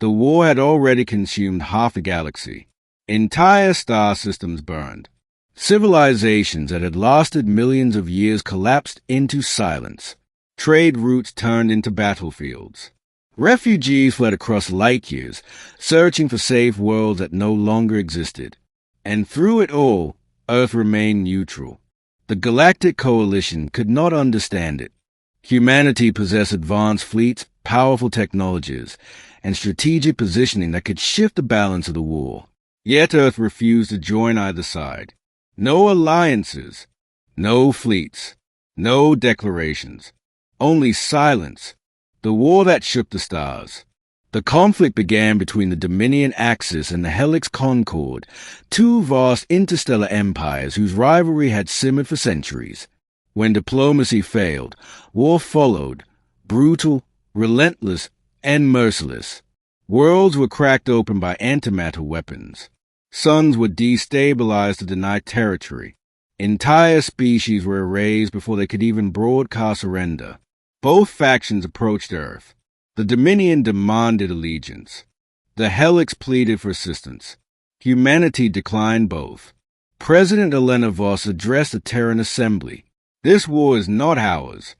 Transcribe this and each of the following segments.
The war had already consumed half the galaxy. Entire star systems burned. Civilizations that had lasted millions of years collapsed into silence. Trade routes turned into battlefields. Refugees fled across light years, searching for safe worlds that no longer existed. And through it all, Earth remained neutral. The Galactic Coalition could not understand it. Humanity possessed advanced fleets, powerful technologies, and strategic positioning that could shift the balance of the war. Yet Earth refused to join either side. No alliances, no fleets, no declarations, only silence. The war that shook the stars. The conflict began between the Dominion Axis and the Helix Concord, two vast interstellar empires whose rivalry had simmered for centuries. When diplomacy failed, war followed, brutal, relentless, and merciless. Worlds were cracked open by antimatter weapons. Suns were destabilized to deny territory. Entire species were erased before they could even broadcast surrender. Both factions approached Earth. The Dominion demanded allegiance. The Helix pleaded for assistance. Humanity declined both. President Elena Voss addressed the Terran Assembly. This war is not ours.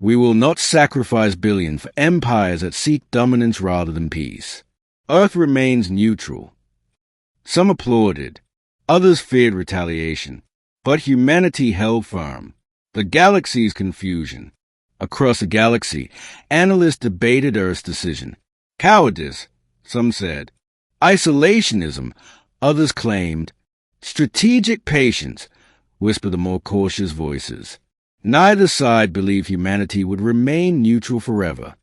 We will not sacrifice billions for empires that seek dominance rather than peace. Earth remains neutral. Some applauded. Others feared retaliation. But humanity held firm. The galaxy's confusion. Across the galaxy, analysts debated Earth's decision. Cowardice, some said. Isolationism, others claimed. Strategic patience, whispered the more cautious voices. Neither side believed humanity would remain neutral forever.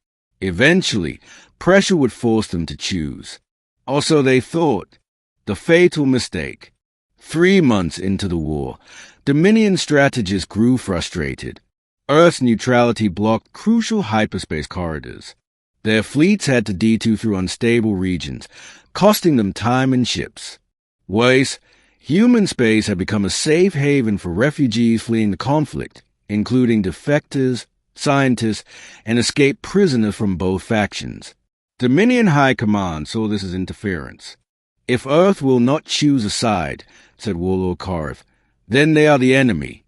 Eventually, pressure would force them to choose. Or so they thought. The fatal mistake. 3 months into the war, Dominion strategists grew frustrated. Earth's neutrality blocked crucial hyperspace corridors. Their fleets had to detour through unstable regions, costing them time and ships. Worse, human space had become a safe haven for refugees fleeing the conflict, including defectors, scientists, and escaped prisoners from both factions. Dominion High Command saw this as interference. If Earth will not choose a side, said Warlord Korath, then they are the enemy.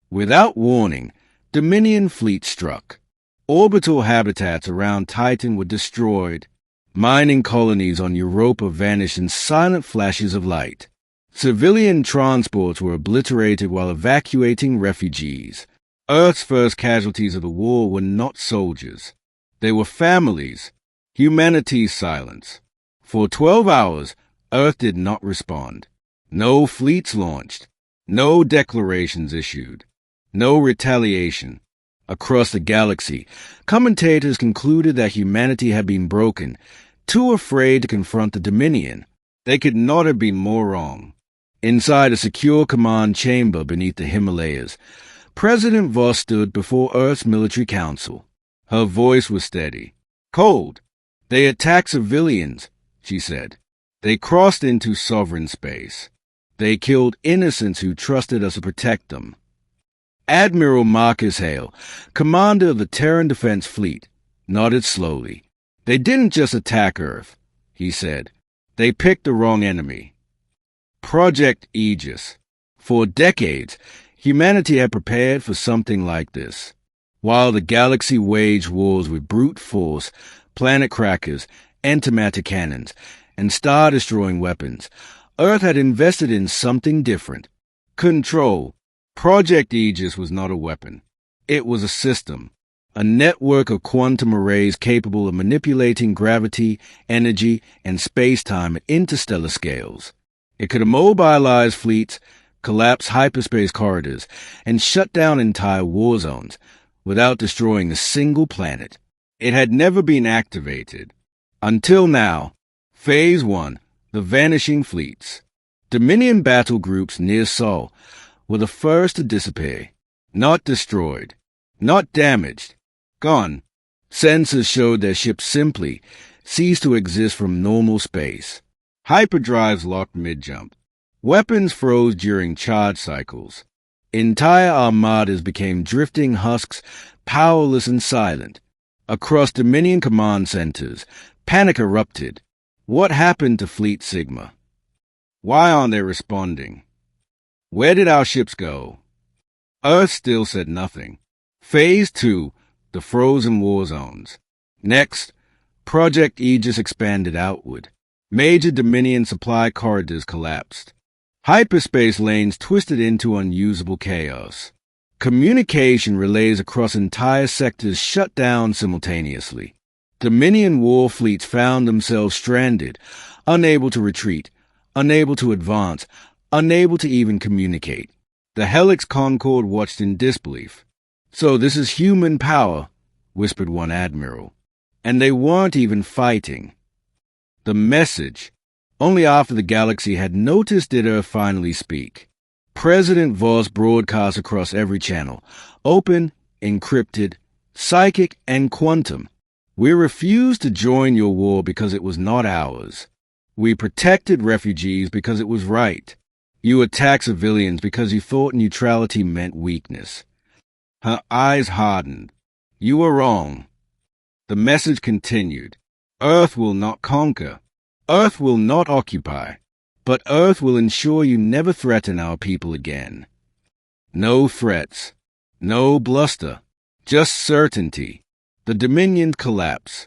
Without warning, Dominion fleet struck. Orbital habitats around Titan were destroyed. Mining colonies on Europa vanished in silent flashes of light. Civilian transports were obliterated while evacuating refugees. Earth's first casualties of the war were not soldiers. They were families. Humanity's silence. For 12 hours, Earth did not respond. No fleets launched. No declarations issued. No retaliation. Across the galaxy, commentators concluded that humanity had been broken, too afraid to confront the Dominion. They could not have been more wrong. Inside a secure command chamber beneath the Himalayas, President Voss stood before Earth's military council. Her voice was steady. Cold. They attacked civilians, she said. They crossed into sovereign space. They killed innocents who trusted us to protect them. Admiral Marcus Hale, commander of the Terran Defense Fleet, nodded slowly. They didn't just attack Earth, he said. They picked the wrong enemy. Project Aegis. For decades, humanity had prepared for something like this. While the galaxy waged wars with brute force, planet crackers, antimatter cannons, and star-destroying weapons, Earth had invested in something different. Control. Project Aegis was not a weapon. It was a system, a network of quantum arrays capable of manipulating gravity, energy, and space-time at interstellar scales. It could immobilize fleets, collapse hyperspace corridors, and shut down entire war zones without destroying a single planet. It had never been activated. Until now, Phase 1, the vanishing fleets. Dominion battle groups near Sol were the first to disappear. Not destroyed. Not damaged. Gone. Sensors showed their ships simply ceased to exist from normal space. Hyperdrives locked mid-jump. Weapons froze during charge cycles. Entire armadas became drifting husks, powerless and silent. Across Dominion command centers, Panic erupted. What happened to Fleet Sigma? Why aren't they responding? Where did our ships go? Earth still said nothing. Phase 2, the frozen war zones. Next, Project Aegis expanded outward. Major Dominion supply corridors collapsed. Hyperspace lanes twisted into unusable chaos. Communication relays across entire sectors shut down simultaneously. Dominion war fleets found themselves stranded, unable to retreat, unable to advance, unable to even communicate. The Helix Concorde watched in disbelief. "So this is human power," whispered one admiral. "And they weren't even fighting." The message. Only after the galaxy had noticed did Earth finally speak. President Voss broadcast across every channel. Open, encrypted, psychic, and quantum. "We refused to join your war because it was not ours. We protected refugees because it was right. You attacked civilians because you thought neutrality meant weakness." Her eyes hardened. "You were wrong." The message continued. "Earth will not conquer. Earth will not occupy. But Earth will ensure you never threaten our people again. No threats. No bluster. Just certainty. The Dominion collapse.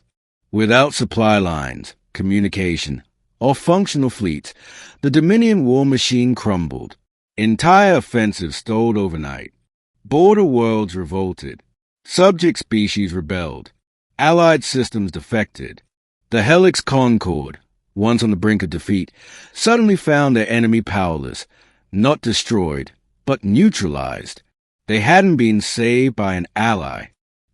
Without supply lines, communication, or functional fleets, the Dominion war machine crumbled. Entire offensives stalled overnight. Border worlds revolted. Subject species rebelled. Allied systems defected. The Helix Concorde, once on the brink of defeat, suddenly found their enemy powerless, not destroyed, but neutralized. They hadn't been saved by an ally.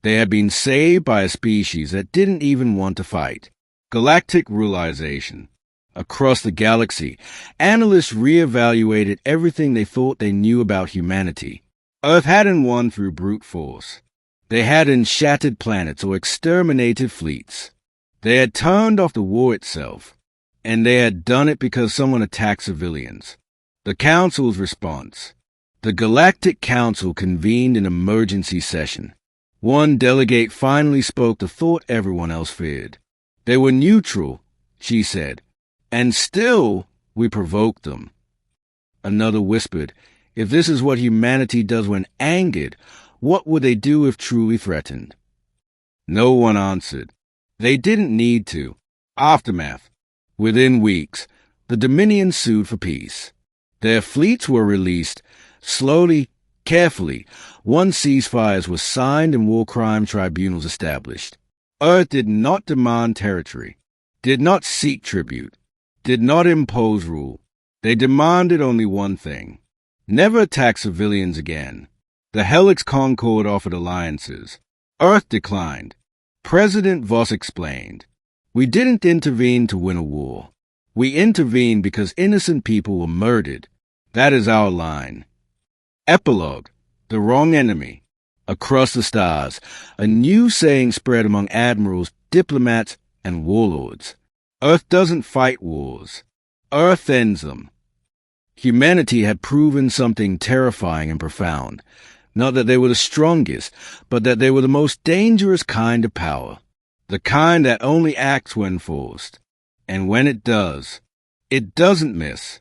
They had been saved by a species that didn't even want to fight. Galactic realization. Across the galaxy, analysts reevaluated everything they thought they knew about humanity. Earth hadn't won through brute force. They hadn't shattered planets or exterminated fleets. They had turned off the war itself, and they had done it because someone attacked civilians. The Council's response. The Galactic Council convened an emergency session. One delegate finally spoke the thought everyone else feared. "They were neutral," she said, "and still we provoked them." Another whispered, "If this is what humanity does when angered, what would they do if truly threatened?" No one answered. They didn't need to. Aftermath. Within weeks, the Dominion sued for peace. Their fleets were released. Slowly, carefully, one ceasefires were signed and war crime tribunals established. Earth did not demand territory, did not seek tribute, did not impose rule. They demanded only one thing: never attack civilians again. The Helix Concorde offered alliances. Earth declined. President Voss explained, "We didn't intervene to win a war. We intervened because innocent people were murdered. That is our line." Epilogue. The WrongEnemy. Across the stars, a new saying spread among admirals, diplomats, and warlords. Earth doesn't fight wars. Earth ends them. Humanity had proven something terrifying and profound. Not that they were the strongest, but that they were the most dangerous kind of power. The kind that only acts when forced. And when it does, it doesn't miss.